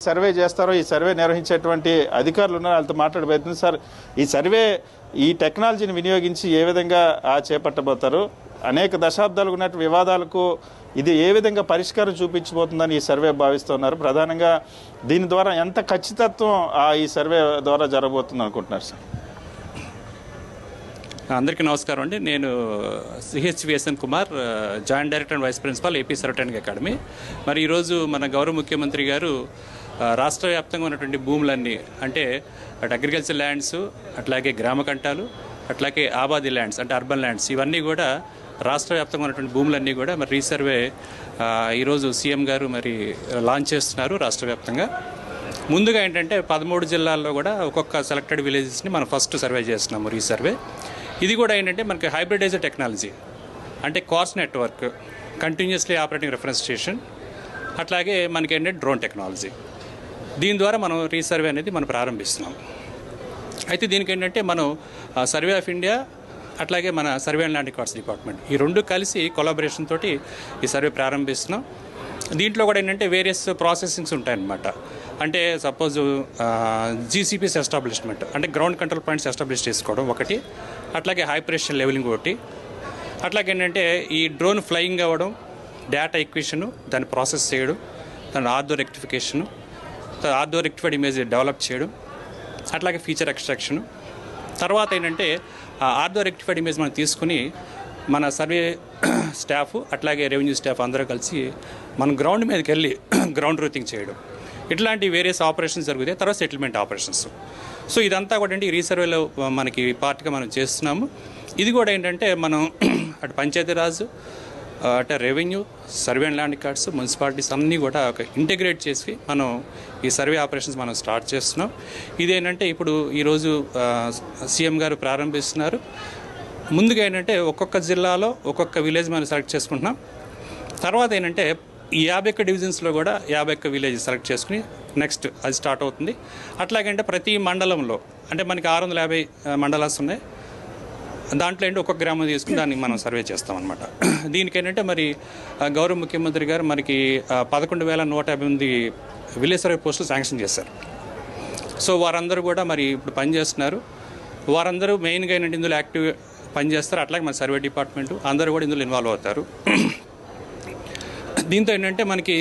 Survey చేస్తారో, ఈ survey నిర్వహించేటువంటి అధికారులు ఉన్నారు, వాళ్ళతో మాట్లాడబోతుంది. సార్, ఈ సర్వే ఈ టెక్నాలజీని వినియోగించి ఏ విధంగా చేపట్టబోతారు? అనేక దశాబ్దాలు ఉన్నట్టు వివాదాలకు ఇది ఏ విధంగా పరిష్కారం చూపించబోతుందని ఈ సర్వే భావిస్తున్నారు? ప్రధానంగా దీని ద్వారా ఎంత ఖచ్చితత్వం ఈ సర్వే ద్వారా జరగబోతుంది అనుకుంటున్నారు సార్? అందరికీ నమస్కారం అండి. నేను CHVSN Kumar, joint director and vice principal, AP సర్వటెనిక్ అకాడమీ. మరి ఈరోజు మన గౌరవ ముఖ్యమంత్రి గారు రాష్ట్ర వ్యాప్తంగా ఉన్నటువంటి భూములన్నీ, అంటే అటు అగ్రికల్చర్ ల్యాండ్స్, అట్లాగే గ్రామ కంటాలు, అట్లాగే ఆబాదీ ల్యాండ్స్ అంటే అర్బన్ ల్యాండ్స్, ఇవన్నీ కూడా రాష్ట్ర వ్యాప్తంగా ఉన్నటువంటి భూములన్నీ కూడా మరి రీసర్వే ఈరోజు సీఎం గారు మరి లాంచ్ చేస్తున్నారు రాష్ట్ర వ్యాప్తంగా. ముందుగా ఏంటంటే 13 జిల్లాల్లో కూడా ఒక్కొక్క సెలెక్టెడ్ విలేజెస్ని మనం ఫస్ట్ సర్వే చేస్తున్నాము రీసర్వే. ఇది కూడా ఏంటంటే మనకి హైబ్రిడైజ్డ్ టెక్నాలజీ, అంటే cars network, continuously operating reference station, అట్లాగే మనకి ఏంటంటే డ్రోన్ టెక్నాలజీ. దీని ద్వారా మనం రీసర్వే అనేది మనం ప్రారంభిస్తున్నాం. అయితే దీనికి ఏంటంటే మనం సర్వే ఆఫ్ ఇండియా అట్లాగే మన survey and land records department, ఈ రెండు కలిసి కొలాబరేషన్ తోటి ఈ సర్వే ప్రారంభిస్తున్నాం. దీంట్లో కూడా ఏంటంటే వేరియస్ ప్రాసెసింగ్స్ ఉంటాయన్నమాట. అంటే సపోజ్ జీసీపీస్ ఎస్టాబ్లిష్మెంట్, అంటే గ్రౌండ్ కంట్రోల్ పాయింట్స్ ఎస్టాబ్లిష్ చేసుకోవడం ఒకటి, అట్లాగే హై ప్రెషర్ లెవెలింగ్ ఒకటి, అట్లాగే ఏంటంటే ఈ డ్రోన్ ఫ్లయింగ్ అవ్వడం, డేటా ఎక్విషను, దాన్ని ప్రాసెస్ చేయడం, దాని ortho rectification, ortho rectified image develop చేయడం, అట్లాగే ఫీచర్ ఎక్స్ట్రాక్షను. తర్వాత ఏంటంటే ఆర్థో రెక్టిఫైడ్ ఇమేజ్ మనం తీసుకుని మన సర్వే స్టాఫ్ అట్లాగే రెవెన్యూ స్టాఫ్ అందరూ కలిసి మనం గ్రౌండ్ మీదకి వెళ్ళి గ్రౌండ్ రూతింగ్ చేయడం, ఇట్లాంటి వేరియస్ ఆపరేషన్స్ జరుగుతాయి. తర్వాత సెటిల్మెంట్ ఆపరేషన్స్. సో ఇదంతా కూడా ఏంటి రీసర్వేలో మనకి పార్ట్గా మనం చేస్తున్నాము. ఇది కూడా ఏంటంటే మనం అటు పంచాయతీరాజ్, అంటే revenue, survey and land records, municipalities అన్నీ కూడా ఒక ఇంటిగ్రేట్ చేసి మనం ఈ సర్వే ఆపరేషన్స్ మనం స్టార్ట్ చేస్తున్నాం. ఇదేంటంటే ఇప్పుడు ఈరోజు సీఎం గారు ప్రారంభిస్తున్నారు. ముందుగా ఏంటంటే ఒక్కొక్క జిల్లాలో ఒక్కొక్క విలేజ్ మనం సెలెక్ట్ చేసుకుంటున్నాం. తర్వాత ఏంటంటే ఈ 51 డివిజన్స్లో కూడా 51 విలేజ్ సెలెక్ట్ చేసుకుని నెక్స్ట్ అది స్టార్ట్ అవుతుంది. అట్లాగంటే ప్రతి మండలంలో, అంటే మనకి 650 మండలాస్ ఉన్నాయి, దాంట్లో ఏంటి ఒక్కొక్క గ్రామం తీసుకుని దాన్ని మనం సర్వే చేస్తామన్నమాట. దీనికేంటంటే మరి గౌరవ ముఖ్యమంత్రి గారు మనకి 11,158 విలేజ్ సర్వే పోస్టులు శాంక్షన్ చేశారు. సో వారందరూ కూడా మరి ఇప్పుడు పనిచేస్తున్నారు. వారందరూ మెయిన్గా ఏంటంటే ఇందులో యాక్టివ్ పనిచేస్తారు. అట్లాగే మన సర్వే డిపార్ట్మెంటు అందరూ కూడా ఇందులో ఇన్వాల్వ్ అవుతారు. దీంతో ఏంటంటే మనకి